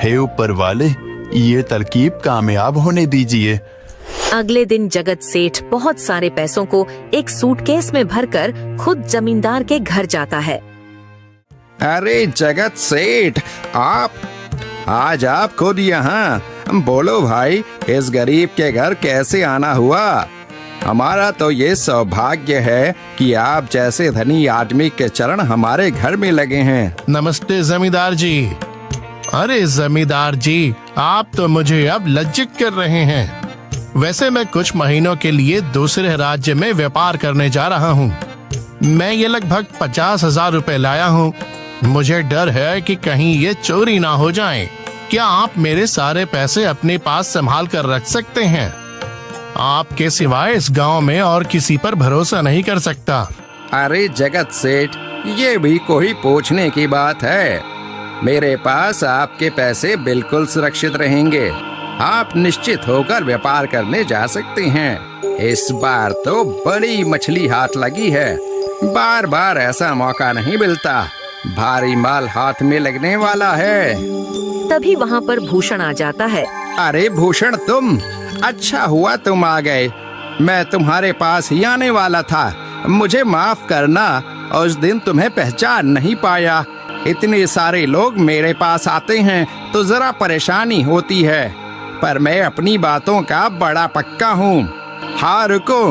हे ऊपर वाले, ये तरकीब कामयाब होने दीजिए। अगले दिन जगत सेठ बहुत सारे पैसों को एक सूटकेस में भरकर खुद जमींदार के घर जाता है। अरे जगत सेठ, आज आप खुद यहाँ? बोलो भाई, इस गरीब के घर कैसे आना हुआ? हमारा तो ये सौभाग्य है कि आप जैसे धनी आदमी के चरण हमारे घर में लगे हैं। नमस्ते जमींदार जी। अरे जमींदार जी, आप तो मुझे अब लज्जित कर रहे हैं। वैसे मैं कुछ महीनों के लिए दूसरे राज्य में व्यापार करने जा रहा हूँ। मैं ये लगभग 50,000 रुपए लाया हूँ। मुझे डर है कि कहीं ये चोरी ना हो जाए। क्या आप मेरे सारे पैसे अपने पास संभाल कर रख सकते हैं? आपके सिवाय इस गांव में और किसी पर भरोसा नहीं कर सकता। अरे जगत सेठ, ये भी कोई पूछने की बात है? मेरे पास आपके पैसे बिल्कुल सुरक्षित रहेंगे। आप निश्चित होकर व्यापार करने जा सकते हैं। इस बार तो बड़ी मछली हाथ लगी है। बार बार ऐसा मौका नहीं मिलता। भारी माल हाथ में लगने वाला है। तभी वहाँ पर भूषण आ जाता है। अरे भूषण, तुम? अच्छा हुआ तुम आ गए। मैं तुम्हारे पास ही आने वाला था। मुझे माफ करना, उस दिन तुम्हें पहचान नहीं पाया। इतने सारे लोग मेरे पास आते हैं तो जरा परेशानी होती है, पर मैं अपनी बातों का बड़ा पक्का हूँ। हाँ रुको,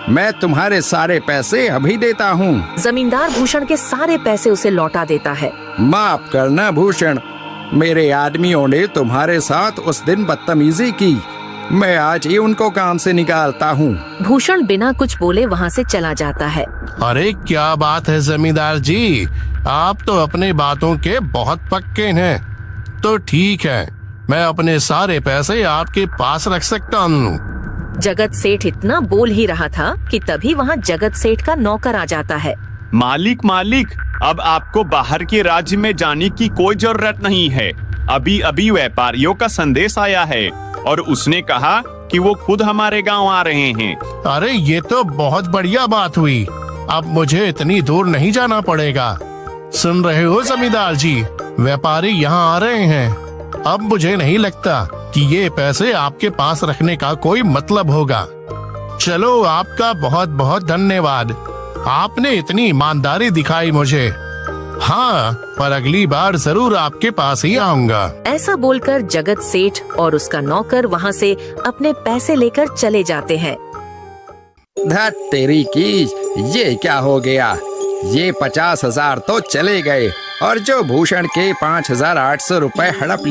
मैं तुम्हारे सारे पैसे अभी देता हूँ। जमींदार भूषण के सारे पैसे उसे लौटा देता है। माफ करना भूषण, मेरे आदमियों ने तुम्हारे साथ उस दिन बदतमीजी की। मैं आज ही उनको काम से निकालता हूँ। भूषण बिना कुछ बोले वहाँ से चला जाता है। अरे क्या बात है जमींदार जी, आप तो अपने बातों के बहुत पक्के हैं। तो ठीक है, मैं अपने सारे पैसे आपके पास रख सकता हूँ। जगत सेठ इतना बोल ही रहा था कि तभी वहाँ जगत सेठ का नौकर आ जाता है। मालिक, अब आपको बाहर के राज्य में जाने की कोई जरूरत नहीं है। अभी अभी व्यापारियों का संदेश आया है और उसने कहा कि वो खुद हमारे गांव आ रहे हैं। अरे ये तो बहुत बढ़िया बात हुई। अब मुझे इतनी दूर नहीं जाना पड़ेगा। सुन रहे हो जमींदार जी, व्यापारी यहाँ आ रहे हैं। अब मुझे नहीं लगता कि ये पैसे आपके पास रखने का कोई मतलब होगा। चलो, आपका बहुत बहुत धन्यवाद। आपने इतनी ईमानदारी दिखाई मुझे। हाँ, पर अगली बार जरूर आपके पास ही आऊंगा। ऐसा बोलकर जगत सेठ और उसका नौकर वहाँ से अपने पैसे लेकर चले जाते हैं। धत तेरी की, ये क्या हो गया? ये 50,000 तो चले गए और जो भूषण के 5,800 रुपए हड़प लिए